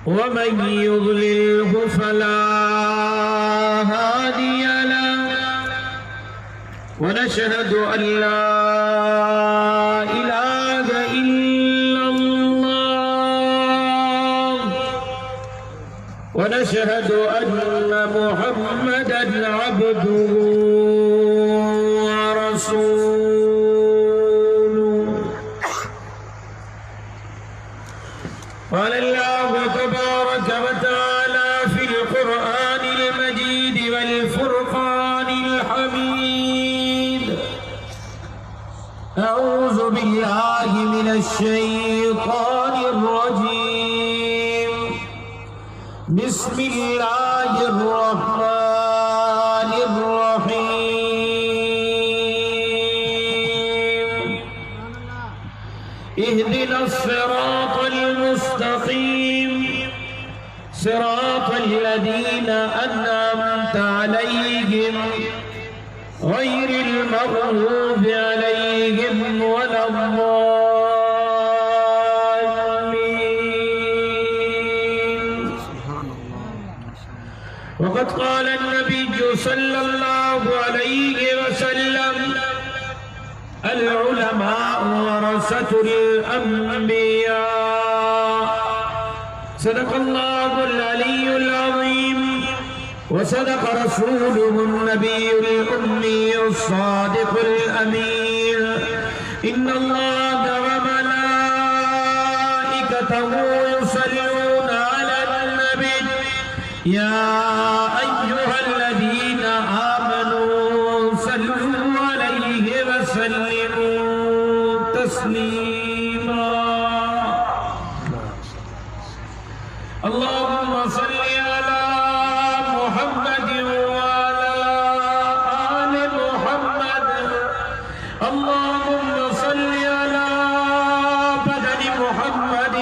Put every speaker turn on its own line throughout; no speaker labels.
ومن يضلله فلا هادي له ونشهد أن لا إله إلا الله ونشهد أن محمدًا عبده ورسوله. قال الله تبارك وتعالى في القرآن المجيد والفرقان الحميد: أعوذ بالله من الشيطان الرجيم. بسم الله الرحمن الرحيم. اهدنا الصراط المستقيم صراط الذين أنعمت عليهم غير المغضوب عليهم ولا الضالين. وقد قال النبي صلى الله عليه وسلم: العلماء ورثة الأنبياء. صدق الله العلي العظيم وصدق رسوله النبي الأمي الصادق الأمين. إن الله وملائكته يصلون على النبي يا أيها الذين آمنوا صلوا عليه وسلموا تسليما. اللهم صل على محمد وعلى آل محمد. اللهم صل على بدن محمد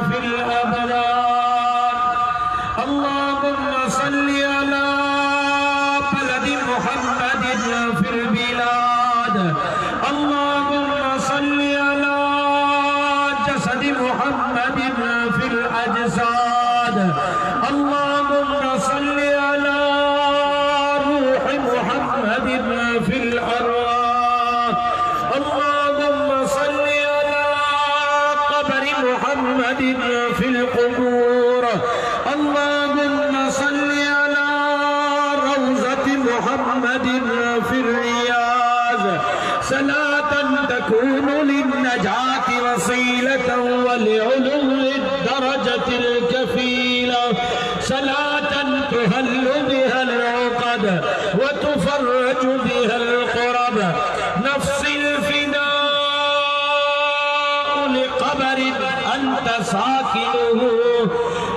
في الأبرار. اللهم صل على بلد محمد في البلاد. اللهم صل على جسد محمد في الأجساد. اللهم صل على روح محمد في الأرواح. اللهم صل على قبر محمد في القبور. اللهم صل على روضة محمد في الرياض. صلاة تكون للنجاة وسيلة ولعلو الدرجة الكفيلة. صلاة تهل بها العقد وتفرج بها القرب. نفس الفداء لقبر أنت ساكنه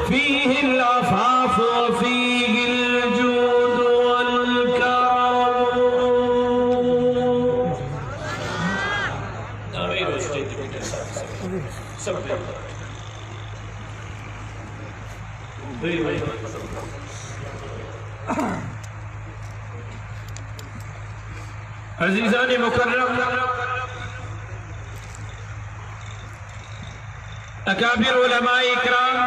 فيه العفاف وفيه الجود والكرم. عزیزان مکرم، اکابر علماء اکرام،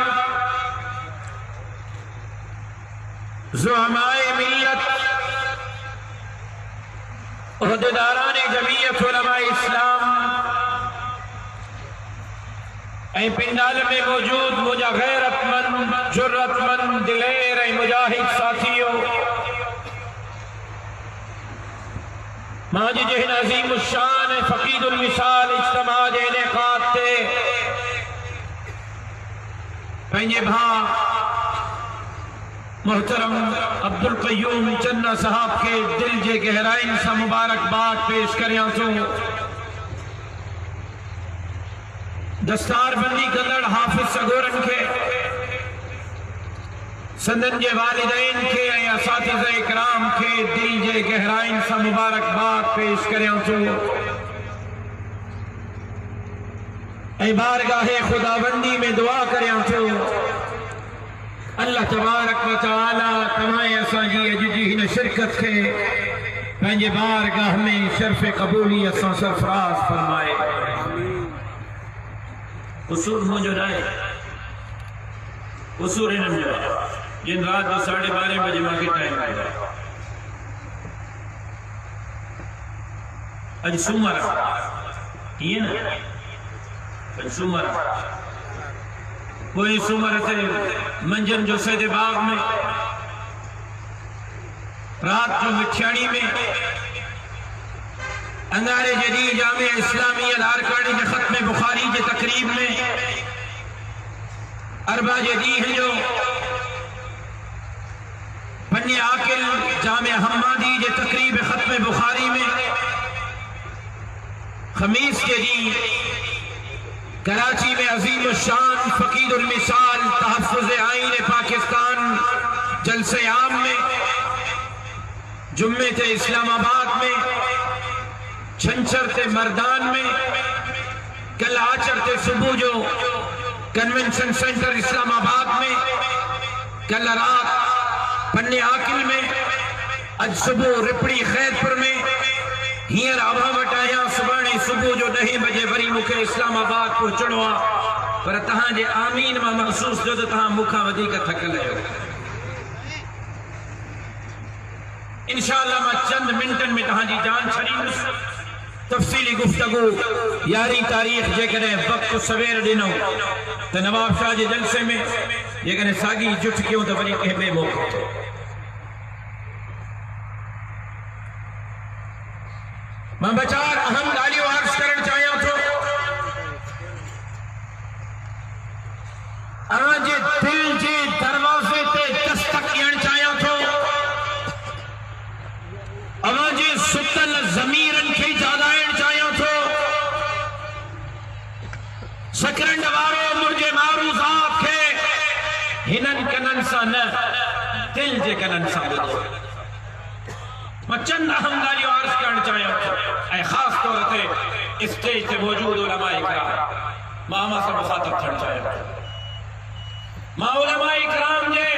زعماء ملت، عہدیداران جمعیت علماء اسلام، اے پنڈال میں موجود مجھا غیرت مند، جرت مند، دلیر اے مجاہد ساتھیوں، ماجی جہن عظیم الشان فقید المثال اجتماع انعقاد تے پنجے بھاں محترم عبدالقیوم چنہ صاحب کے دل جے گہرائن سا مبارکباد پیش کریاں تو دستار بندی کندڑ حافظ سگورن کے سندن جے والدین کے یا اساتذہ اکرام کے دل جے گہرائن سا مبارکباد پیش کریاں تو اے بارگاہ خداوندی میں دعا کریاں تو اللہ تبارک و تعالی تمہیں ایسا جی اججیہن شرکت کے پہنجے بارگاہ میں شرف قبولی ایسا سرفراز فرمائے. قصور مجھو رائے اصور نمجا جن رات کو 12:30 بجے ماں کے ٹائم آئے اج سمر یہ نا اج سمر کوئی سمر تھے منجن جو سید باغ میں رات جو مچھاڑی میں انگار جدید جامع اسلامی الارکاڑی کے ختم بخاری کے تقریب میں اربع جدید ہیں جو بنی عاقل جامع حمادی کے تقریب ختم بخاری میں خمیس کے دن کراچی میں عظیم الشان فقید المثال تحفظ آئین پاکستان جلسے عام میں جمعے تھے اسلام آباد میں چھنچر تھے مردان میں کل آچر تھے صبح جو کنونشن سینٹر اسلام آباد میں کل رات بنی عاقل میں اج صبح رپڑی خیرپور میں ہیر آبا وٹایا صبح جو 10 بجے وری مکھے اسلام آباد پہنچنوا پر تہاں جے آمین میں محسوس جو تہاں مکھا ودی کا تھکل ہے انشاءاللہ میں چند منٹن میں تہاں جی جان چھڑی تفصیلی گفتگو یاری تاریخ جے کرے وقت سویر دنوں تو نواب شاہ جی جلسے میں یہ کرے ساگی جٹ کیوں تو وری کہ بے موقع میں بچار اہم گالیوں عرض کرن چاہیاں تو آج دل جے دروازے تے دستک ڈیئن چاہیاں تو آج ستل ضمیرن کے جاگائن چاہیاں تو سکرن وارو مرجے معروضات کے ہنن کنن سا نہ دل جے کنن سا بدو میں چند اہم گالیوں عرض کرنا چاہیے اے خاص طور تے اسٹیج تے موجود علماء اکرام ماں ہما سے مخاطب تھڑ چاہیے ماں علماء اکرام جے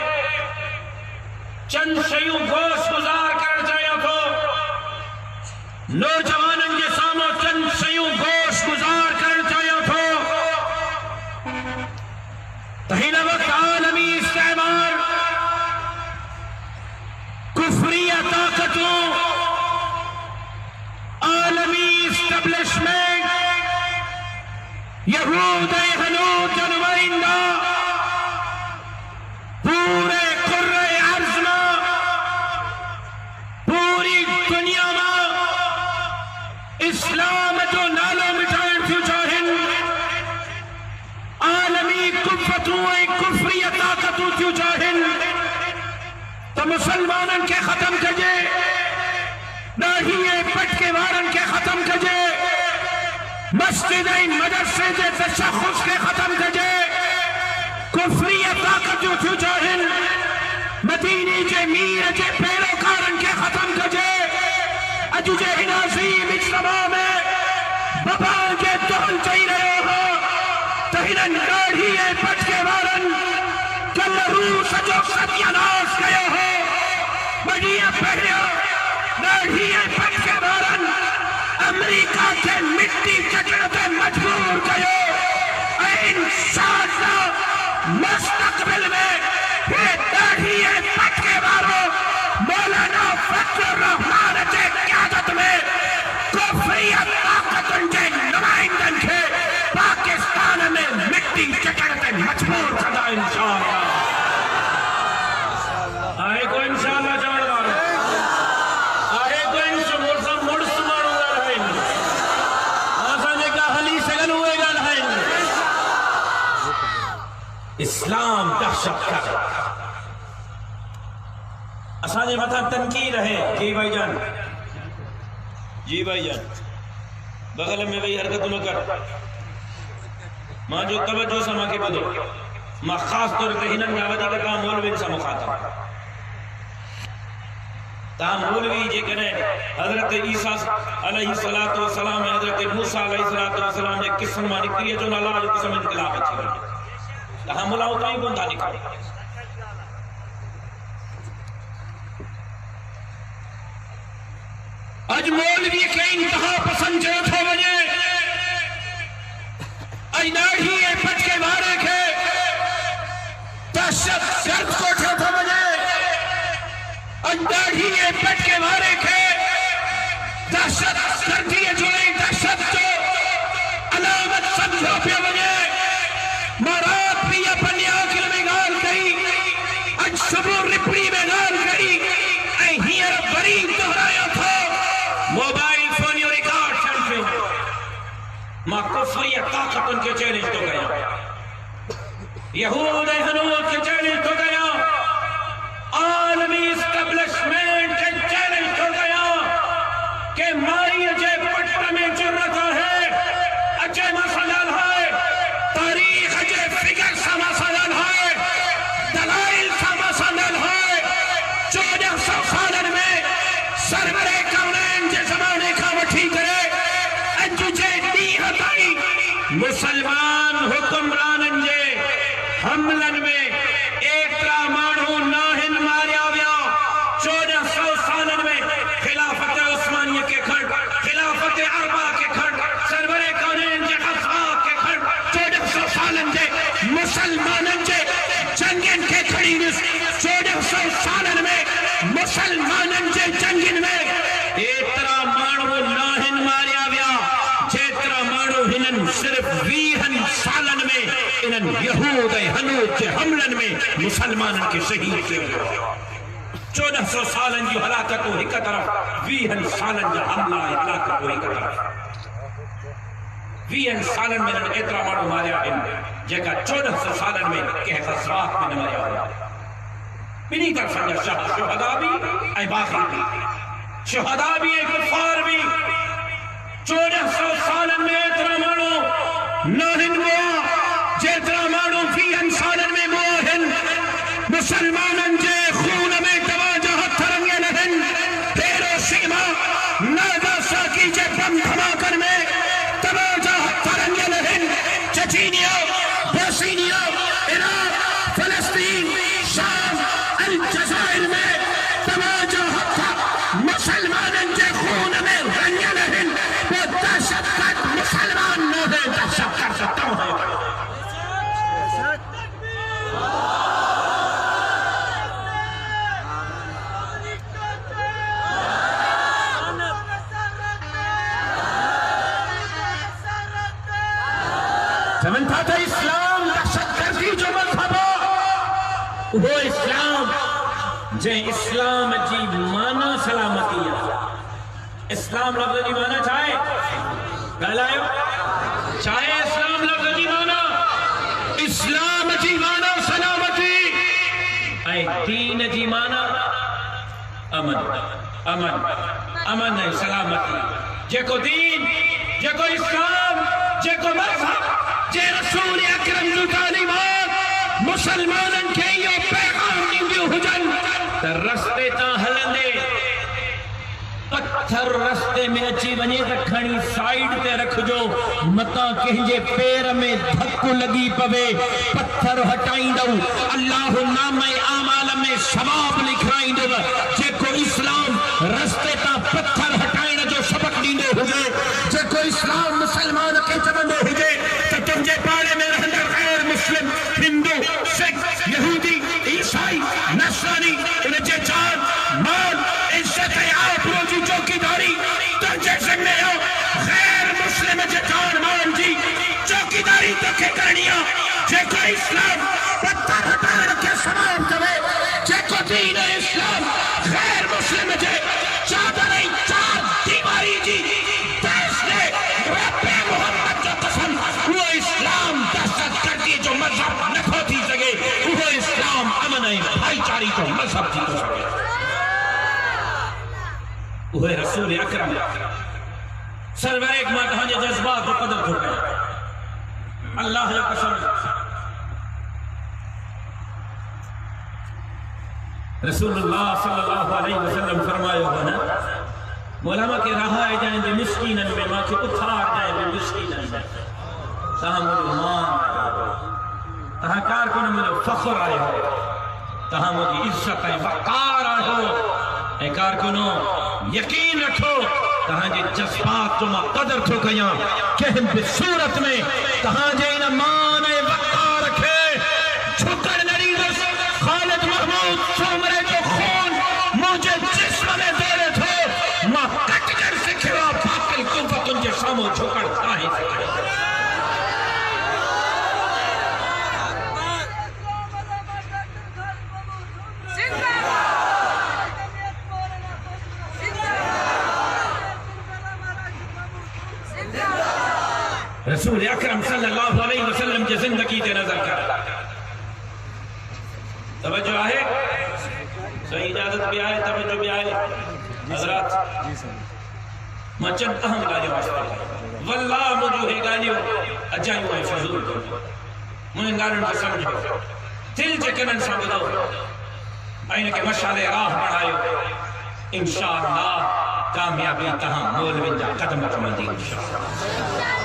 چند شیوں گوش گزار کرنا چاہیے تو نوجوانن جے سامو چند شیوں گوش گزار کرنا چاہیے تو تہین وقت عالمی استعمار کفری طاقتوں عالمی اسٹیبلشمنٹ یہود ہنود نمائندہ پورے قرہ ارض میں پوری دنیا میں اسلام تو نالو مٹائن کیوں چاہن عالمی قوتوں کفری طاقتوں کیوں چاہن تو مسلمانن کے ختم کجے داہیے پٹکے وارن کے ختم کجے مسجدین مدرسے جے تشخص کے ختم کجے کفری طاقت جو کیوں چاہن مدینی جے میر جے پیروکارن کے ختم کجے اجو جے نظیم اجتماع میں بابا جے دہل چاہی رہے ہو تہنن داہیے پٹکے وارن کل روح جو ستیاناش گئے ہو بڑیا پہلیا داڑھیے پٹ کے بارن امریکہ کے مٹی چکڑتے مجبور گئے انشاءاللہ مستقبل میں یہ داڑھیے پٹ کے باروں مولانا فضل الرحمان کے قیادت میں کفری طاقت ان کے نمائندن کے پاکستان میں مٹی چکڑتے مجبور کرنا انشاءاللہ آئے کو انشاءاللہ جان مارو آئے کو انشاء مرسم مرس مارو گا رہائیں آسان جے کا حلی سگل ہوئے گا رہائیں اسلام دہشت کر آسان جے مطلب تنقید ہے جی بھائی جان جی بھائی جان بغل میں بھائی حرکت نہ کر ماں جو توجہ سما کے بدو ماں خاص طور پہ ہنن جاوتی کا کام مولوی سے مخاطب تاہم مولوی جے کریں حضرت عیسیٰ علیہ السلام حضرت موسیٰ علیہ السلام نے قسم مانی کریے جو اللہ جو قسم انقلاب اچھی رہی تاہم ملاؤ تاہی کون تھا نکھا اج مولوی کے انتہا پسند جو تھو وجے اج ناڑھی پٹ کے مارے کے گرد کوٹھے تھا مجھے انداڑھی پٹ کے مارے کھے دہشت گردی جوئی دہشت جو علامت سمجھو پہ مجھے مارات بھی اپنی آخر میں گال کری اج صبح رپڑی میں گال کری ہیر برین دہرایا تھا موبائل فون یا ریکارڈ شرفے ماں کفری طاقت ان کے چیلنج تو گیا یہود ہنود کے چیلنج تو گیا عالمی اسٹیبلشمنٹ کے چیلنج تو گیا کہ ماری اجے پٹر میں جرتا ہے اجے مسئلہ ہے تاریخ اجے فکر سا مسئلہ ہے دلائل سا مسئلہ ہے 1400 سالن میں سرور کونین جے زمانے کا وٹھی کرے انجو جے دی ہتائی مسلمان حکمرانن جے حملن میں ایترا مانو ناہن ماریا ویا 1400 سالن میں خلافت عثمانیہ کے کھڑ خلافت اربع کے کھڑ سرور کونین جے غزوات کے کھڑ 1400 سالن جے مسلمانن جے جنگن کے کھڑی نس 1400 سالن میں مسلمانن جے جنگن میں ایترا مانو ناہن ماریا ویا جیترا مانو ہنن صرف 20 سالن میں انن یہود ہنود کے حملن میں مسلمانن کے شہید کے 1400 سالن جو ہلاکت ہو ایک طرف 20 سالن جو حملہ ہلاکت ہو ایک طرف 20 سالن میں انن اترا مانو ماریا ہن جیکا 1400 سالن میں کہ غزوات میں ماریا ہوا بنی طرف انجا شہداء بھی اے باقی بھی شہداء بھی اے کفار بھی 1400 سالن میں اترا مانو ناہن ہوا جیترا مانو 20 سالن میں موہن مسلمانن جے خون میں تواجہ تھرنگے لہن تیرو سیما نادا ساکی جے بم دھماکن میں تواجہ تھرنگے لہن چچینیا بوسینیا عراق فلسطین شام الجزائر میں تواجہ مسلمانن جے خون میں رنگے لہن وہ دہشت گرد مسلمان نہ دے دہشت کر سکتا ہوں سمجھتا تھا اسلام دہشت گردی جو مذہب وہ اسلام جے اسلام جی مانا سلامتی ہے اسلام لفظ جی مانا چاہے گلائیو چاہے اسلام لفظ جی مانا اسلام جی مانا سلامتی اے دین جی مانا امن امن امن ہے سلامتی جے کو دین جے کو اسلام جے کو مذہب جے رسول اکرم جو تعلیمات مسلمانن کے یہ پیغام نیندیو حجن در رستے تا ہلندے پتھر رستے میں اچھی بنے رکھنی سائیڈ تے رکھ جو متا کہنجے پیر میں دھکو لگی پوے پتھر ہٹائیں دو اللہ نام اعمال میں ثواب لکھائیں دو جے کو اسلام رستے تا پتھر ہٹائیں جو سبق دیندے ہوئے جے کو اسلام مسلمان کے چمندے ہوئے تو تم جے پاڑے میں رہندر غیر مسلم ہندو سکھ یہودی عیسائی نصرانی انہیں جے جان مال عزت آپ روزی چوکی داری تو جیسے میں ہو غیر مسلم جے جان مان جی چوکی داری تو کے کرنیا جے کو اسلام پتھر ہٹار کے سمام دوے جے کو دین اسلام غیر مسلم جے چادر چار دیواری جی دیس نے رب محمد جو قسم وہ اسلام دہشت گردی جو مذہب نہ کھوتی سکے وہ اسلام امن ہے بھائی چاری جو مذہب جی تو سکے وہ رسول اکرم سرور ایک ماں جو جذبات و قدر ہو گئے اللہ جو قسم رسول اللہ صلی اللہ علیہ وسلم فرمایا ہوا نا مولاما کے راہ آئے جائیں دے مسکینن میں ماں کے اتھار جائیں دے مسکینن میں تہاں مجھے مان تہاں کار کو مجھے فخر آئے ہو تہاں مجھے عزت آئے وقار آئے ہو اے کار کو یقین رکھو تہاں جے جذبات جو ماں قدر تھو کیاں کہن پہ صورت میں تہاں جے انہ مان وقار رکھے چھکر نریدس رسول اکرم صلی اللہ علیہ وسلم کی زندگی تے نظر کر. توجہ آئے؟ صحیح اجازت بھی آئے، توجہ بھی آئے حضرات. میں چند اہم گالیوں واسطے واللہ مجھے گالیوں اجائیوں ہے فضول کو مجھے گالن سے سمجھو دل چکنن سمجھو آئین کے مشعل راہ بڑھائیو انشاءاللہ کامیابی تہاں مولوین جا قدم کمندی انشاءاللہ.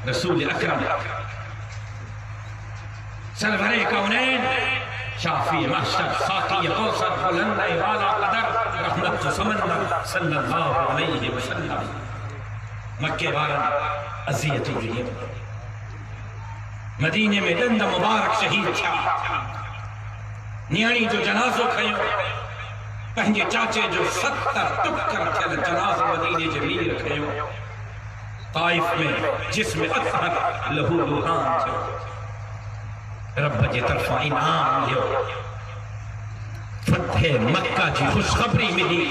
رسول اکرم سرور کونین شافی محشر ساقی قوسر بلند والا قدر رحمت سمندر صلی اللہ علیہ وسلم. مکہ بارن عزیت ہوئی مدینے میں دند مبارک شہید تھا. نیانی جو جنازو کھیو پہنجے چاچے جو 70 ٹکر تھے جنازو مدینے جمیر کھیو. طائف میں جس میں اطہر لہو لوہان تھے رب جی طرفہ انعام لیو فتح مکہ جی خوشخبری ملی.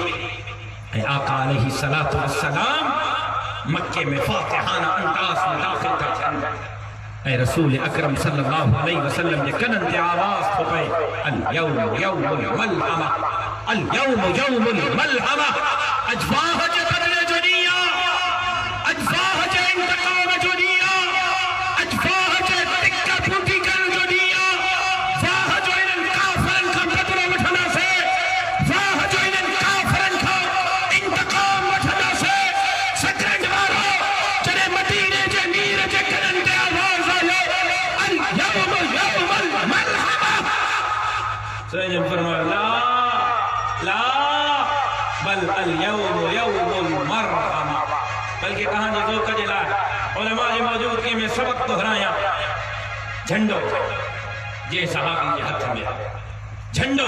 اے آقا علیہ السلام مکہ میں فاتحانہ انداز میں داخل کرتے. اے رسول اکرم صلی اللہ علیہ وسلم نے کنن تے آواز پھپے اليوم یوم الملحمہ اليوم یوم الملحمہ. اجواہ جے بدل دنیا اجواہ جے انتقام دنیا اجواہ جے تکہ پھوٹی کر دنیا واہ جو انن کافرن کا بدلہ وٹھنا سے واہ جو انن کافرن کا انتقام وٹھنا سے. سکرنڈ وارو چلے مدینے جے میر جے کنن تے آواز اليوم یوم الملحمہ. سیدن فرمایا لا بل اليوم یوم المرحمہ. بلکہ کہاں جی ذوق جلا علماء موجود کی میں سبق دہرایا. جھنڈو جے صحابی جے ہتھ میں جھنڈو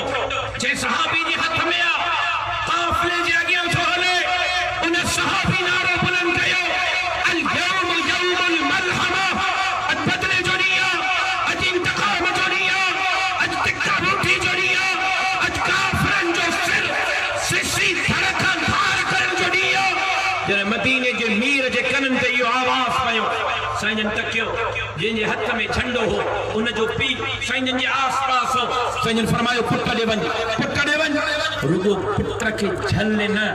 جے صحابی جے ہتھ میں قافلے جے اگیاں چھولے انہیں صحابی نعرہ بلند کیو اليوم یوم الملحمہ. اج بدلے جنیا اج انتقام جنیا اج تکہ روٹی جنیا اج کافرن جو سر سسی دھڑکن دھار کرن جنیا. جنہیں مدینے جے میر جے کنن تے یہ آواز پہو سائنجن تکیو جن جے ہتھ میں جھنڈو ہو ان جو پی سائنجن جے آس پاس ہو. سائنجن فرمایو پٹا دے ون رگو پٹر کے جھلنے نہ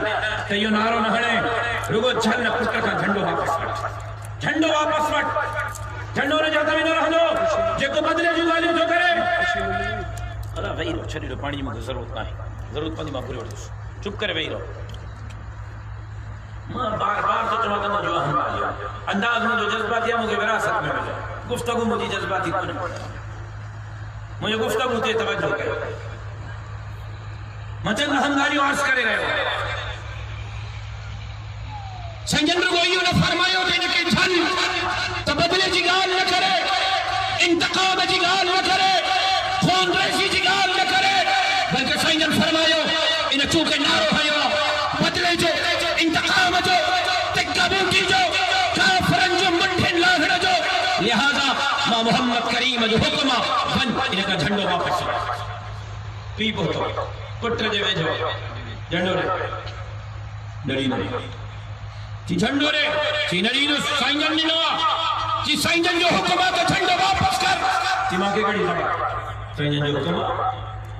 تے یہ نارو نہ ہڑے رگو جھلنے پٹر کا جھنڈو واپس وٹ جھنڈو نے جاتا میں نہ رہنو جے کو بدلے جو ظالم جو کرے اللہ وہی رو چھڑی رو پانی مجھے ضرورت نہ ہے ضرورت پانی ماں پوری وٹھ چپ کرے وہی رو. ماں بار تو چمکہ میں جو اہم آیا انداز میں جو جذباتی ہے مجھے وراثت میں مجھے گفتگو مجھے جذباتی کن مجھے گفتگو تے توجہ کرے. میں چند اہم گالیوں عرض کرے رہے ہو. سنجن رگوئیوں نے فرمایو دے کہ جھل تبدلے جگال نہ کرے انتقام جگال نہ کرے خون ریسی جگال نہ کرے بلکہ سنجن فرمایو انہیں چونکہ نارو ہے بدلے جو انتقام جو تکہ بوٹی جو کافرن جو منڈھن لاغڑ جو لہذا ماں محمد کریم جو حکمہ بن انہیں کا جھنڈو واپس پی بہتو پٹر جے ویجو جھنڈو رے نڑی نڑی چی جھنڈو رے چی نڑی نو سائنجن ننوا چی سائنجن جو حکمہ کا جھنڈو واپس کر چی ماں کے کڑی لگا سائنجن جو حکمہ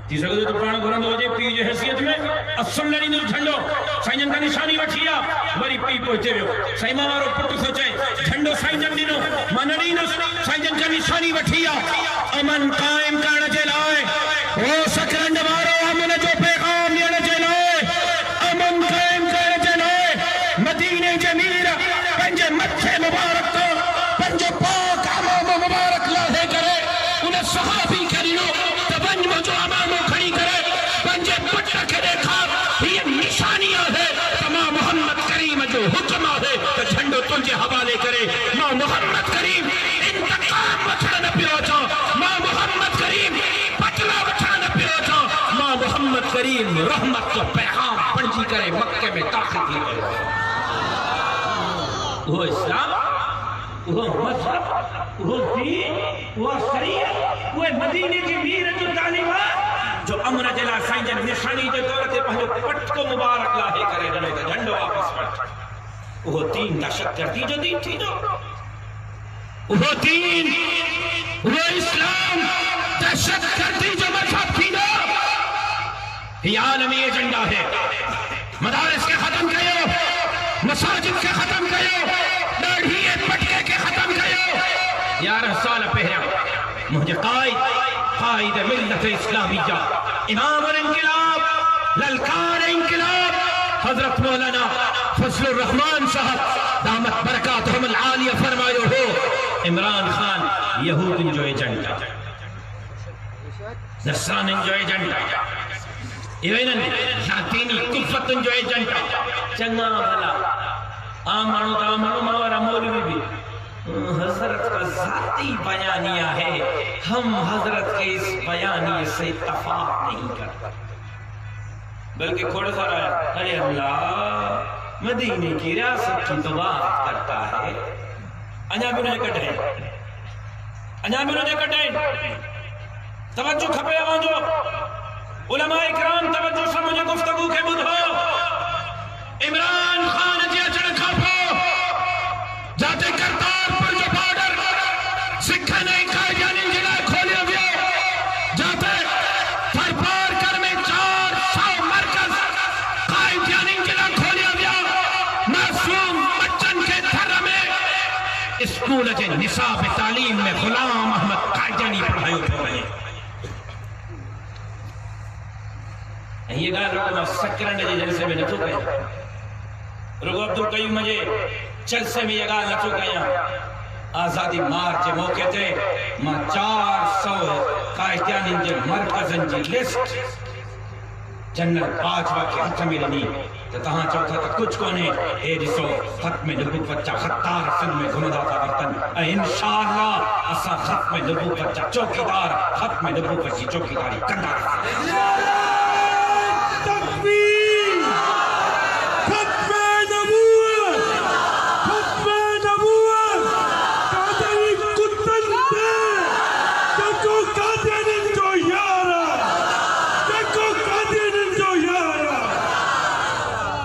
چی سکتے تو پران گرند ہو جائے پی جو حیثیت میں اصل نڑی نو جھنڈو سائنجن کا نشانی وٹھیا بری پی پہنچے ہوئے سائمہ مارو پٹو سوچے جھنڈو سائنجن ننو منڑی نو سائنجن کا نشانی وٹھیا امن قائم کرنا چلائے او سکرند مارو امن جو پیغام لینا چلائے امن قائم کرنا چلائے مدینہ جمیر پنجے مدھے مبارک کو پنجے پاک امام مبارک لاہے کرے انہیں صحابی کریو تبنج مجھو امامو کھڑی کرے پنجے پٹر کے دیکھا یہ نشانیاں ہے تمام محمد کریم جو حکمہ ہے تو جھنڈو تنجے حوالے کرے ماں محمد کریم انتقام وچھڑنا پیوچا ماں محمد کریم پتلا وچھڑنا پیوچا ماں محمد کریم رحمت کو پیغام پنجی کرے مکہ میں داخل کی کرے. وہ اسلام وہ مذہب وہ دین وہ شریعت وہ مدینے کی میر جو تعلیمات جو امر جلا سائنجن نشانی جو دولت پہلو پٹ کو مبارک لاہے کرے جنو کا جھنڈو واپس پٹ وہ دین کا شکر دی جو دین تھی جو وہ دین، وہ اسلام، دہشت گردی جو مذہب تھی نا، یہ عالمی ایجنڈا ہے. مدارس کے ختم کرو، مساجد کے ختم کرو، داڑھی پٹکے کے ختم کرو. 11 سال پہلے مجھے قائد ملت اسلامیہ، امام الانقلاب، للکار انقلاب حضرت مولانا فضل الرحمان صاحب دامت برکاتہم العالیہ فرمائے ہو، عمران خان یہود جو ایجنڈا، نصران جو ایجنڈا، ایونن لاطینی کفت جو ایجنڈا. چنگا بھلا آمانو ماورا مولوی بھی حضرت کا ذاتی بیانیہ ہے، ہم حضرت کے اس بیانیے سے اتفاق نہیں کرتے، بلکہ کھوڑ سارا ہے ارے اللہ مدینے کی ریاست کی تو بات کرتا ہے. انجا بھی انہیں کٹیں توجہ کھپے آوانجو علماء اکرام توجہ سے مجھے گفتگو کے بدھو. عمران خان جی اچھڑ کھاپو جاتے کرتار پر جو بارڈر سکھا نہیں کھائے جانی جنائے کھولے ہوئے جاتے تھر پار کر میں 400 مرکز قائد جانی جنائے کھولے ہوئے معصوم بچن کے تھر میں اسکول کے نصاب تعلیم میں غلام احمد قائد جانی پڑھائی ہو رہے. یہ گا رکو میں سکرنڈ جی جلسے میں نتو گیا، رکو عبدالقیوم مجھے جلسے میں یہ گا نتو گیا. آزادی مارچ موقع تھے ماں 400 قائدیان جے مرکزن جی لسٹ جنرل باجوہ کے ہتھ میں رنی تو تہاں چوتھا تا کچھ کونے اے جسو ختم نبوت بچہ خطار سن میں گھمدہ تا برتن اے انشاءاللہ اسا ختم نبوت بچہ چوکیدار ختم نبوت بچی چوکیداری کندہ رہا.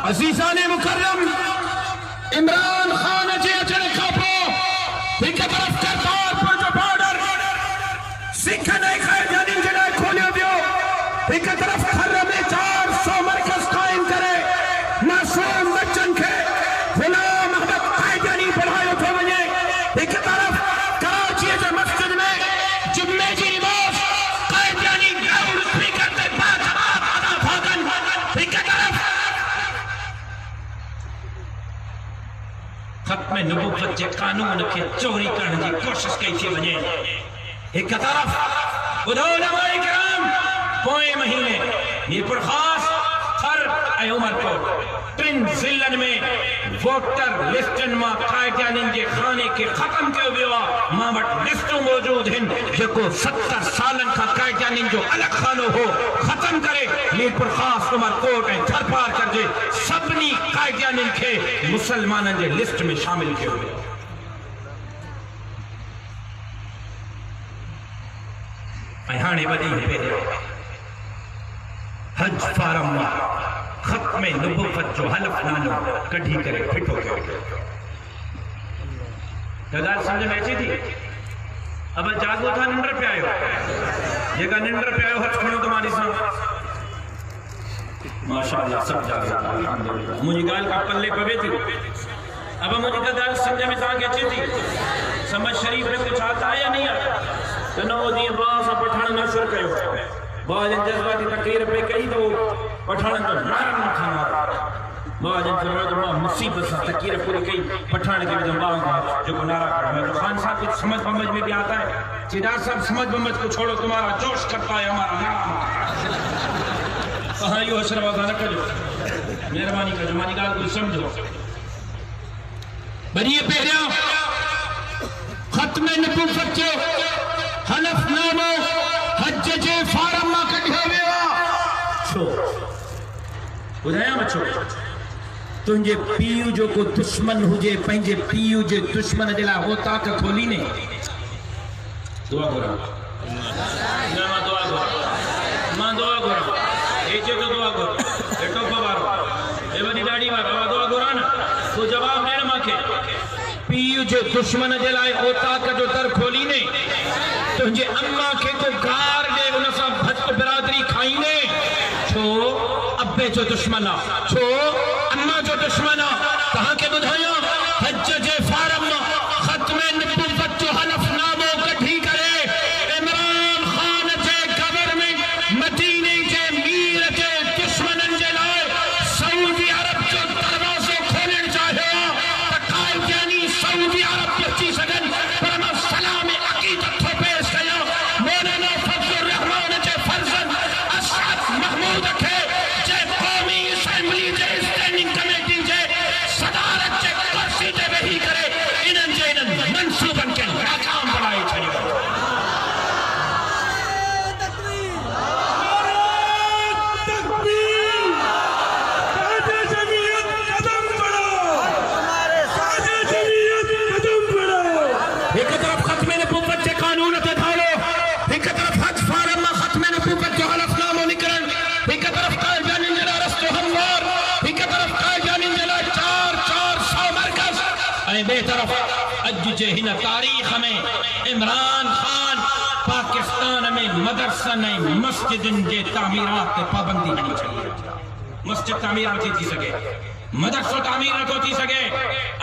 عزیزان مکرم، عمران خان جی اچھڑ کھاپو ایک طرف کرتار پر جو بارڈر سکھا نہیں کھائے جانی جنائے کھولے دیو، ایک طرف خرہ میں 400 مرکز قائم کرے معصوم بچن کے غلام احمد قائد جانی پڑھائے اٹھو بنے. ایک طرف کراچی جو مسجد میں جمعے جی نماز قائد جانی گاؤں رکھنی کرتے باجماعت آدھا بھاگن. ایک طرف ختم نبوت جے قانون کے چوری کرنے کی کوشش کی تھی وجہ. ایک طرف علماء کرام پوئے مہینے یہ پر خاص تھر اے عمر کو تن ضلعن میں ووٹر لسٹن ماں قائدیان جے خانے کے ختم کے ہوئے ماں بٹ لسٹوں موجود ہیں جو کو 70 سالن کا قائدیان جو الگ خانوں ہو ختم کرے. یہ پر خاص عمر کوٹ ہیں تھر پار کر دے سبنی قائدیان کے مسلمانن جے لسٹ میں شامل کے ہوئے. ایہانے بدی پہلے حج فارم ختم نبوت جو حلف نانو کڑھی کرے پھٹو کے دادار سمجھ میں اچھی تھی. اب جاگو تھا ننڈر پہ آئے ہو یہ کہا ننڈر پہ آئے ہو حج کھڑو تمہاری سان ماشاءاللہ سب جاگو مجھے گال کا پلے پوے تھی. اب مجھے دادار سمجھ میں تھا کہ اچھی تھی. سمجھ شریف میں کچھ آتا ہے یا نہیں آتا تو نو دین باس پٹھان نہ شروع کرو بعض جذباتی تقریر پہ کہی تو پٹھان تو نارم نہ کھانا بعض فرمائے تو مصیبت سے تقریر پوری کہی پٹھان کے بھی باغ جو کو نعرہ کر میں تو خان صاحب کچھ سمجھ بمجھ میں بھی آتا ہے. چیدار صاحب سمجھ بمجھ کو چھوڑو تمہارا جوش کرتا ہے ہمارا نام کہاں یوں حشر وعدہ نہ کرو مہربانی کر جمانی گال کو سمجھو. بنی پہریا ختم نبوت جو حلف نامہ حج جے فارم ماں کٹھے ہوئے چھو بدھایا مچھو تنجے پیو جو کو دشمن ہوجے پہنجے پیو جے دشمن دلا ہوتا کا کھولی نے دعا گورا ماں دعا گورا ماں دعا گورا ایچے تو دعا گورا ایٹو پبارو اے بدی ڈاڑی بارا دعا گورا نا تو جواب دینا ماں کے پیو جو دشمن جلائے او طاقت جو در کھولی نے تجھے اما کے تو گار دے انہاں سا بھت برادری کھائی نے چھو ابے جو دشمنہ چھو اما جو دشمنہ کہاں کے بدھائیاں حجج فارم ختم نبوت جو حلف ناموں کٹھی کرے عمران خان جے گورنمنٹ مدینے جے میر جے دشمنن جے لائے سعودی عرب جو دروازے کھولن چاہے تقائد یعنی سعودی عرب پہنچی سکن پر میں سلام عقیدت کو پیش کیا مولانا فضل الرحمن جے فرزن اسعد محمود کے جے قومی اسمبلی جے اسٹینڈنگ کمیٹی جے صدارت جے کرسی جے وہی کرے انہن جے انہن منصوبن کے ناکام بنائے چھڑی بے طرف اج جے ہن تاریخ میں عمران خان پاکستان میں مدرسہ نہیں مسجدن جے تعمیرات تے پابندی نہیں چاہیے مسجد تعمیرات تھی سکے مدرسہ تعمیر کو تھی سکے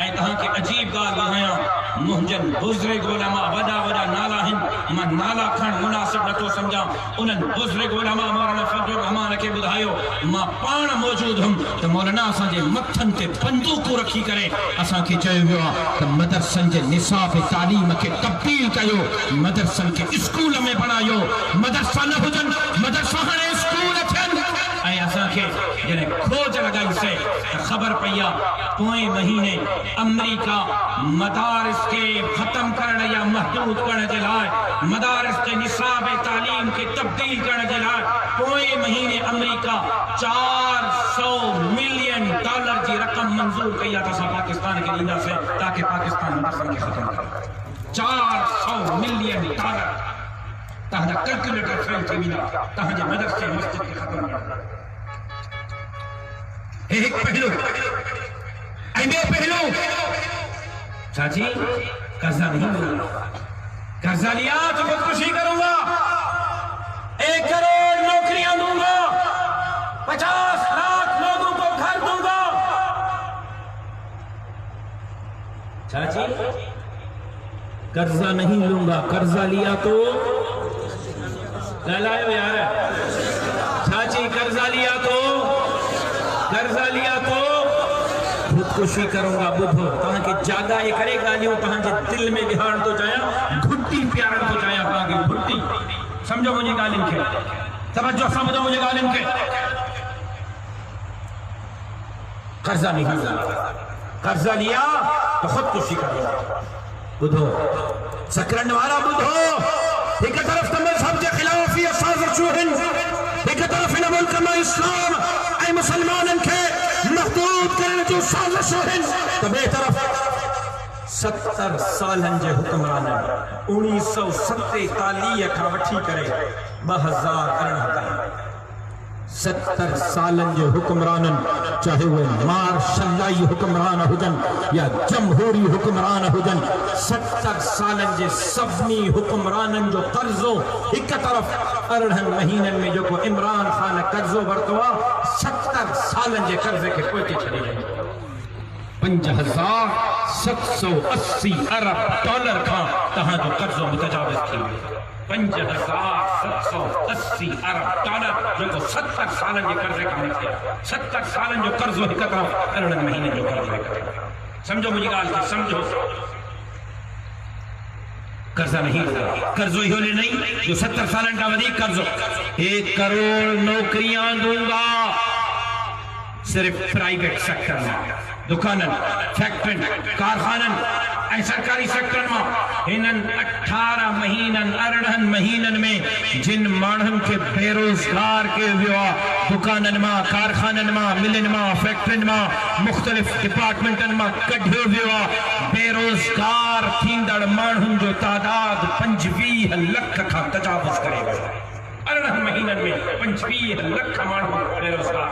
اے تہاں کے عجیب گال وہاں مہجن بزرگ علماء وڈا وڈا نالا ہن من نالا کھن مناسب نہ تو سمجھا انہن بزرگ علماء مولانا فضل الرحمن کے بدھائیو ما پان موجود ہم تو مولانا اساں جے متھن تے بندوق کو رکھی کرے اساں کے چاہیے ہوا تو مدرسن جے نصاب تعلیم کے تبدیل کیو مدرسن کے اسکول میں بنایو مدرسہ نہ ہوجن مدرسہ ہنے اسکول اچھن اے اساں کے جنہیں کھوج لگائی سے خبر پیا پوئیں مہینے امریکہ مدارس کے ختم کرنے یا محدود کرنے جلائے مدارس کے نصاب تعلیم کے تبدیل کرنے جلائے پوئیں مہینے امریکہ 400 ملین ڈالر کی رقم منظور کیا تھا پاکستان کے لیندہ سے تاکہ پاکستان مدرسہ کے ختم کرے 400 ملین ڈالر تاہدہ کلکولیٹر فیل کی بنا تاہدہ مدرسے مسجد کے ختم کرے ایک پہلو ایمے پہلو چاچی قرضہ نہیں لوں قرضہ لیا تو خودکشی کروں گا 1 کروڑ نوکریاں دوں گا 50 لاکھ لوگوں کو گھر دوں گا چاچی قرضہ نہیں لوں گا قرضہ لیا تو لائیو یار چاچی قرضہ لیا تو خودکشی کروں گا بدھو تہاں کے جاگا یہ کرے گا لیوں تہاں کے دل میں بہار تو جایا گھٹی پیارن تو جایا تہاں کے گھٹی سمجھو مجھے گالن کے توجہ سمجھو مجھے گالن کے قرضہ نہیں لیا قرضہ لیا تو خودکشی کروں گا بدھو سکرن والا بدھو ایک طرف تو مذہب کے خلاف یہ سازش چوہن ایک طرف ان ملک میں اسلام اے مسلمانن کے محدود کرنے جو سازش ہوئن تو بے طرف 70 سالن جے حکمرانن 1947 کا وٹھی کرے 2000 کرنا 70 سالن جو حکمرانن چاہے وہ مارشلائی حکمران ہوجن یا جمہوری حکمران ہوجن 70 سالن جے سبنی حکمرانن جو قرضو ایک طرف 18 مہینن میں جو کو عمران خان قرضو برتوا 70 سالن جے قرضے کے کوئی کے چھڑی جائے 5780 ارب ڈالر کھا تہاں جو قرضوں متجاوز کی 5780 ارب ڈالر جو کو 70 سالن جو قرضے کا ہمیں کیا 70 سالن جو قرضوں ہی کتا 18 مہینے جو قرضے کا سمجھو مجھے گال کی سمجھو قرضہ نہیں ہوگا قرضوں ہی ہونے نہیں جو 70 سالن کا ودیق قرضوں 1 کروڑ نوکریاں دوں گا صرف پرائیویٹ سیکٹر میں دکانن فیکٹرن کارخانن اے سرکاری سیکٹر میں انہن 18 مہینن 18 مہینن میں جن مانہن کے بے روزگار کے ویوا دکانن میں کارخانن میں ملن میں فیکٹرن میں مختلف ڈپارٹمنٹن میں کڈھے ویوا بے روزگار تھیندڑ مانہن جو تعداد 25 لکھ کا تجاوز کرے گا 18 مہینن میں 25 لکھ مانہن بے روزگار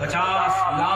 50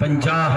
50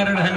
18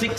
6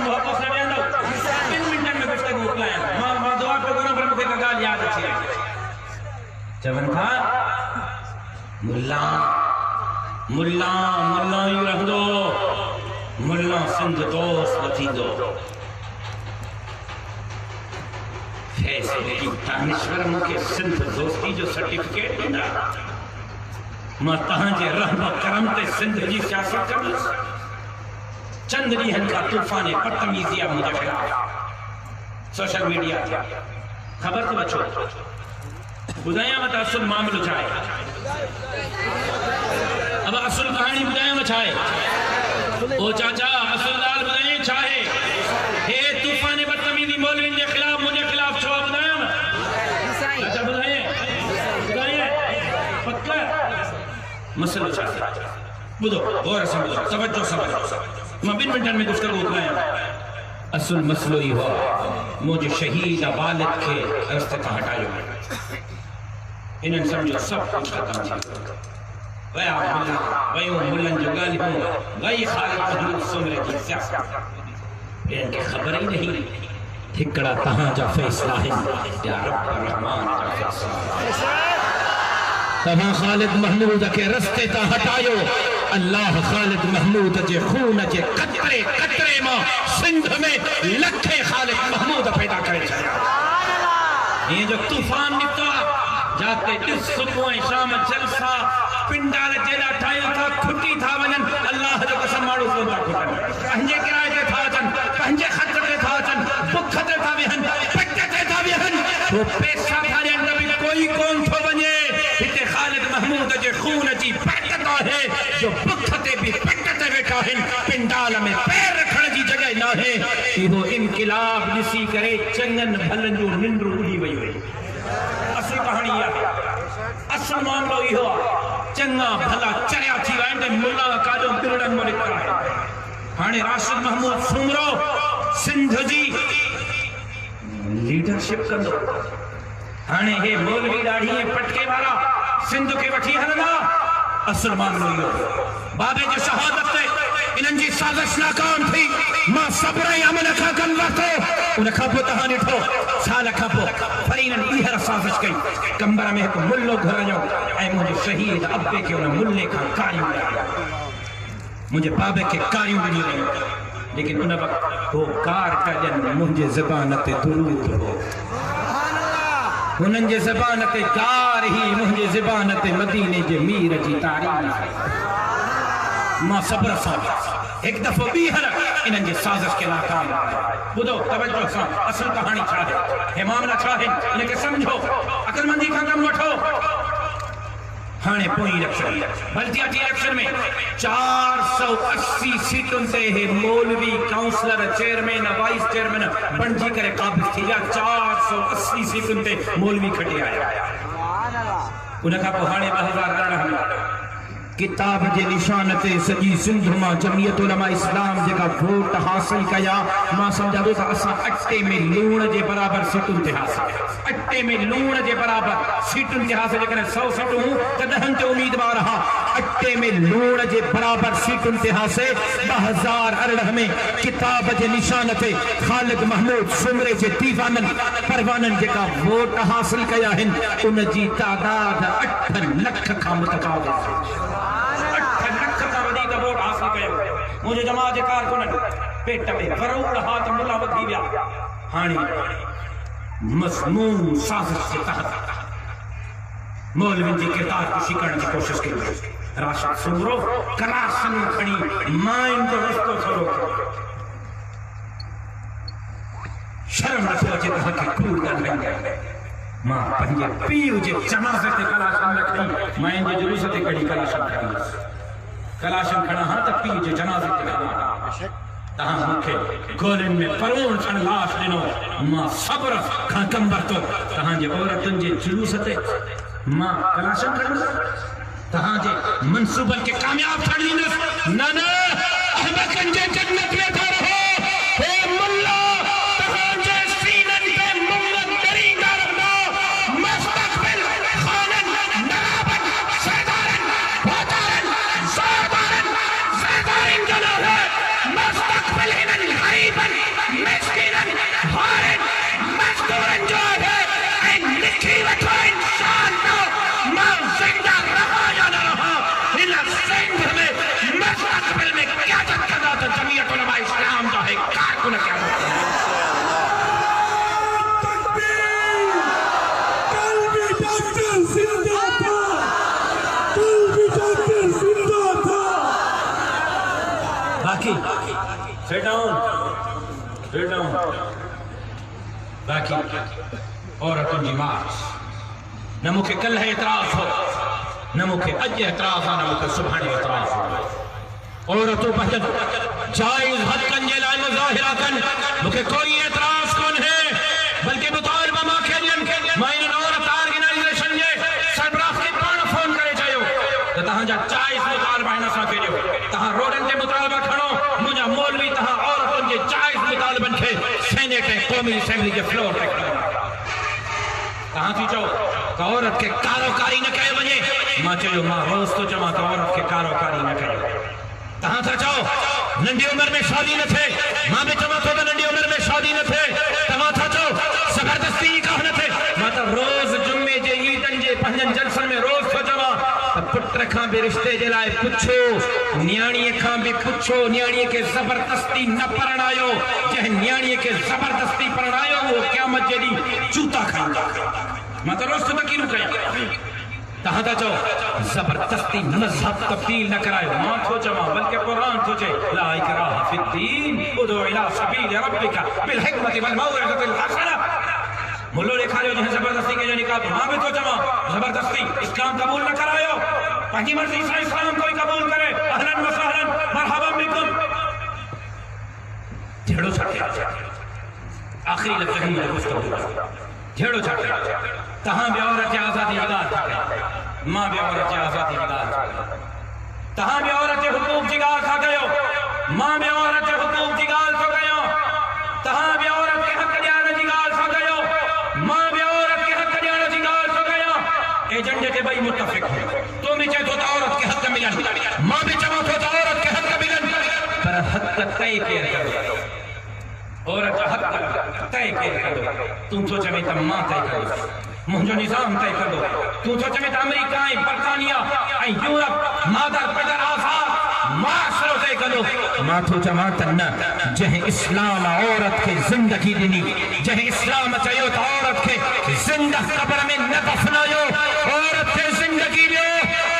محبت سے بیان دو 3 منٹن میں گفتگو اکلایا ماں دعا کو گناہ پر مکھے کا گال یاد اچھی ہے چون تھا ملا ہی رہ دو ملا سندھ دوست وطی دو فیصلے کی دانشور مکے سندھ دوستی جو سرٹیفکیٹ دینا ماں تہاں جے رحم و کرم تے سندھ جی سیاست کرنا چند ڈیہن کا طوفان بدتمیزیہ مجھے خلاف سوشل میڈیا خبر تو بچو بدایاں مت اصل معاملو چاہے اب اصل کہانی بدایاں مت چاہے او چاچا اصل دال بدایاں چاہے ہے طوفان بدتمیزی مولوین کے خلاف مجھے خلاف چھوا بدایاں مت چاچا بدایاں پکا مسئلہ چاہے بدو غور سے بدو توجہ سمجھو میں 2 منٹن میں گفتگو اکلایا اصل مسئلہ ہی ہوا مجھے شہید والد کے ارستہ ہٹائیو انہاں سمجھو سب کچھ ختم تھی ویا ویوں ملن جو گالی ہوں وی خالد محمود سمرے کی سیاست ان کے خبر ہی نہیں ٹھکڑا تہاں جا فیصلہ ہے یا رب الرحمن جا فیصلہ تہاں خالد محمود کے رستے تا ہٹائیو اللہ خالد محمود جے خون جے قطرے قطرے ماں سندھ میں لکھے خالد محمود پیدا کرے چاہیے یہ جو طوفان نکتا جاتے اس صبح شام جلسہ پنڈال جیلا ٹھائیو تھا کھٹی تھا ونن اللہ جو قسم مارو سنتا کھٹن پہنجے کرائے تے تھا چن پہنجے خطر تے تھا چن بکھ تے تھا وہن پٹے تے تھا وہن وہ پیسہ تھا جن نبی کوئی کون تھو بنے ہتے خالد محمود جے خون جی پٹتا ہے جو بکھ تے بھی پٹتے بیٹھا ہن پنڈال میں پیر رکھن جی جگہ نہ ہے یہ انقلاب نسی کرے چنگن بھلن جو ننڈر اڑی وئی ہوئی اصل کہانی ہے اصل معاملہ ہی ہوا چنگا بھلا چریا تھی وائنڈے ملا کاجو برڑن ملک کرائے ہانے راشد محمود سمرو سندھ جی لیڈرشپ کر دو ہانے ہے مولوی ڈاڑھی ہے پٹکے والا سندھ کے وٹھی ہندا اصل معاملہ ہی ہوا بابے جو شہادت تے انہن جی سازش ناکام تھی ماں صبر عمل کا کن وقت انہیں کھاپو تہاں نٹھو سال کھاپو فرینن ایہر سازش کئی کمبرہ میں کو ملو گھر جاؤ اے مجھے شہید ابے کے انہیں ملے کا کاریوں لیا مجھے بابے کے کاریوں بھی نہیں رہے لیکن انہیں وقت وہ کار کا جن مجھے زبانت درود ہو انہن جے زبانت دار ہی مجھے زبانت مدینے جے میر جی تاریخ ماں صبر صاحب ایک دفعہ بھی ہر انہن جے سازش کے ناکام بدو توجہ سان اصل کہانی چاہے ہے معاملہ چاہے انہیں کہ سمجھو عقل مندی کا کم وٹھو ہانے پوئی الیکشن بلدیاتی الیکشن میں 480 سیٹوں سے ہے مولوی counsellor chairman vice chairman Banerjee کرے قابل تھی یا 480 سیٹوں سے مولوی کھٹے آیا انہیں کہا پہانے 2018 کتاب جے نشانتے سجی سندھ ماں جمعیت علماء اسلام جے کا ووٹ حاصل کیا ماں سمجھا دو تھا اسا اٹے میں لون جے برابر سیٹوں تے حاصل اٹے میں لون جے برابر سیٹوں تے حاصل جے کرے 100 سیٹوں ہوں تو دہن تے امیدوار رہا اٹے میں لون جے برابر سیٹوں تے حاصل 2018 میں کتاب جے نشانتے خالد محمود سمرے جے دیوانن پروانن جے کا ووٹ حاصل کیا ہن ان جی تعداد 8 لکھ کا متقابل مجھے جماعت کارکنن پیٹ میں فروڑ ہاتھ ملا بدھی بیا ہانی مسموم سازش سے تحت مولوین جی کردار کشی کرنے کی کوشش کی راشد سمرو کراشن کھڑی مائن جو رستو چھوڑو شرم رسو اچھے کہا کہ کور کر رہی ہے ماں پہنجے پیو جے جنازے تے کلاشن لکھئی مائن جے جلوس تے کڑی کلاشن کھڑی کلاشن کھڑا ہاں تک پیو جے جنازے تے کھڑا تہاں مکھے گولن میں پرون چھن لاش دنو ماں صبر کھان کمبر تو تہاں جے عورتن جے جلوس تے ماں کلاشن کھڑا تہاں جے منصوبن کے کامیاب کھڑی نس نانا احمقن جے جنت میں تھا رہو Sit down. Sit down. باقی عورتوں کی مارچ نہ مکھے کل ہے اعتراض ہو نہ مکھے اج اعتراض ہو نہ مکھے سبحانی اعتراض ہو عورتوں پہجد جائز حد کنجے لائے مظاہرہ کن مکھے کوئی اعتراض کون ہے بلکہ مطالبہ ماں کھیلین مائن عورت آرگنائزیشن جے سربراہ کی پان فون کرے چاہیو تہاں جا جائز مطالبہ ہے نسا کھیلیو تہاں روڈن جے مطالبہ کھڑو مجھا مولوی تہاں عورتوں جے جائز مطالبن کھے سینیٹ قومی اسمبلی کے فلور تک کہاں تھی چاہو کہ عورت کے کاروکاری نہ کہے بجے ماں چاہیو ماں روز تو چاہو کہ عورت کے کاروکاری نہ کہے کہاں تھا چاہو ننڈی عمر میں شادی نہ تھے ماں بھی چاہو تو ننڈی عمر میں شادی نہ تھے کہاں تھا چاہو زبردستی نکاح نہ تھے ماں تا روز جمعے جے عیدن جے پنجن جلسن میں روز تو چاہو پٹر کھاں بھی رشتے جلائے پچھو نیانی کھاں بھی پچھو نیانی کے زبردستی نہ پرنایو جہ نیانی کے زبردستی پرنایو وہ قیامت جدی چوتا کھائیں گا ماں تا روز تو تکینو کہیں تہاں تا چاہو زبردستی مذہب تبدیل نہ کرائے ماں تو جمع بلکہ قرآن تجھے لا اکراہ فی الدین ادعو الى سبیل ربک بالحکمت والموعظۃ الحسنہ ملو لکھا جو جہاں زبردستی کے جو نکاح ماں بھی تو جمع زبردستی اسلام قبول نہ کرائیو پہنجی مرضی سے اسلام کوئی قبول کرے اہلاً و سہلاً مرحبا بکم جھڑو چھٹے آخری لفظ ہم نے گفتگو جھڑو چھٹے تہاں بھی عورت آزادی جگال تھا ماں بھی عورت آزادی جگال تھا تہاں بھی عورت حقوق جگال تھا گئیو ماں بھی عورت حقوق جگال تھا گئیو تہاں بھی عورت کے حق دیانا جگال تھا گئیو ماں بھی عورت کے حق دیانا جگال تھا گئیو ایجنڈے کے بھائی متفق ہو تو بھی چاہے تو عورت کے حق ملن ماں بھی چاہو تو عورت کے حق ملن پر حق تئے کیر کرو عورت حق تئے کیر کرو تم سوچے میں تم ماں تئے کرو مجھو نظام تئے کرو تم سوچے میں تم امریکہ برطانیہ یورپ مادر پدر آزاد معاشروں تئے کرو ماں تو جمع تنہ جہے اسلام عورت کے زندگی دینی جہے اسلام چاہیو تو عورت کے زندہ قبر میں نہ دفنایو عورت کے زندگی دیو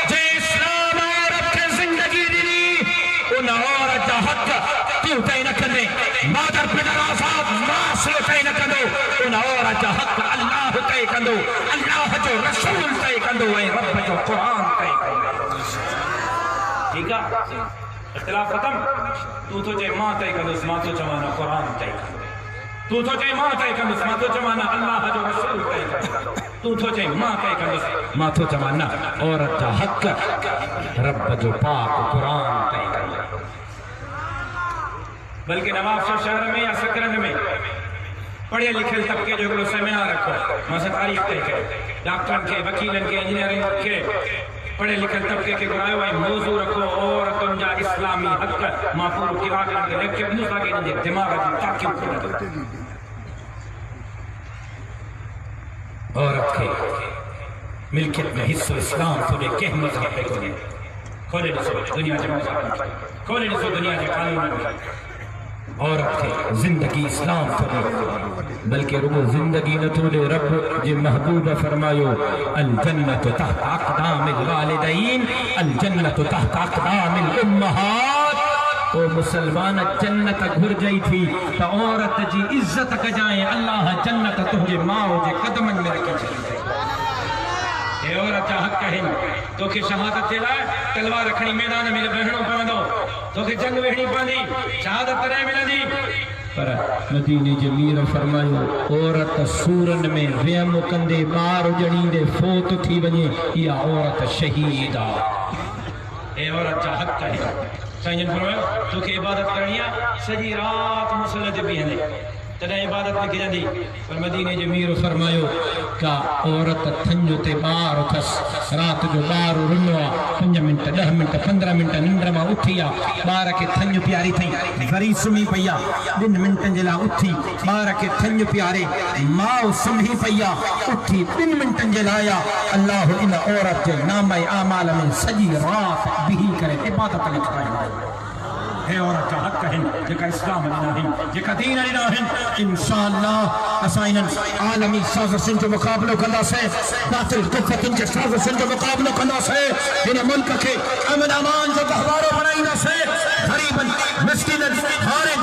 جہے اسلام عورت کے زندگی دینی ان عورت کا حق کیوں تئے نہ کرنے مادر پدر آزاد معاشروں تئے نہ کرو ان عورت کا حق اللہ تئے کندو اللہ جو رسول تئے کندو اے رب جو قرآن تئے کندو ٹھیک ہے اختلاف ختم تو جے ماں تئے کندو ماں تو چوانا قرآن تئے کندو تو جے ماں تئے کندو ماں تو چوانا اللہ جو رسول تئے کندو تو جے ماں تئے کندو ماں تو چوانا عورت کا حق رب جو پاک قرآن تئے کندو بلکہ نواب شاہ شہر میں یا سکرن میں پڑھے لکھے طبقے جو گلو سیمینار رکھو مثلا تاریخ تے کے ڈاکٹرن کے وکیلن کے انجینئرنگ کے پڑھے لکھے طبقے کے گرائے ہوئے موضوع رکھو عورتوں جا اسلامی حق معفور کی آگرن کے لیکن بنو تاکہ انجھے دماغ جی تاکیوں کرنے عورت کے ملکت میں حصہ اسلام تجھے کہ مذہب پہ کھولے کھولے نسو دنیا جمع کھولے نسو دنیا جا قانون عورت کے زندگی اسلام تھے بلکہ رگو زندگی نہ تھولے رب جی محبوب فرمایو الجنت تحت اقدام الوالدین الجنت تحت اقدام الامہات او مسلمان جنت گھر جائی تھی تو عورت جی عزت کجائیں اللہ جنت تجھے ماں جے قدمن میں رکھی چاہیے اے عورت جا حق کہیں تو کہ شہادت دلائے تلوار رکھنی میدان میں بہنوں پاندو تو کہ جنگ وہنی پاندی شہادت ترے ملن دی پر مدینے جمیر فرمایو عورت سورن میں ویم کندے بار جڑیں دے فوت تھی بنی یا عورت شہیدہ اے عورت جا حق کہیں سائنجن فرمایو تو کہ عبادت کرنی سجی رات مسلط بھی ہیں تنہیں عبادت میں گرن دی پر مدینے جمیر فرمایو کہ عورت تھنجو تے بار تھس رات جو بار رنوا 5 منٹ 10 منٹ 15 منٹ نندرما اٹھیا بار کے تھنج پیاری تھیں غری سمی پیا 2 منٹن جلا اٹھی بار کے تھنج پیارے ماں سمہی پیا اٹھی 2 منٹن جلایا اللہ ان عورت کے نام اعمال میں سجی رات بھی کرے عبادت لکھائے ہے عورت کا حق کہیں جکا اسلام علینا ہیں جکا دین علینا ہیں انشاءاللہ اسائنن عالمی سازشن جو مقابلوں کندہ سے باطل کفتن کے سازشن جو مقابلوں کندہ سے انہیں ملک کے امن امان جو گہواروں بنائینا سے غریباً مسکیناً ہارن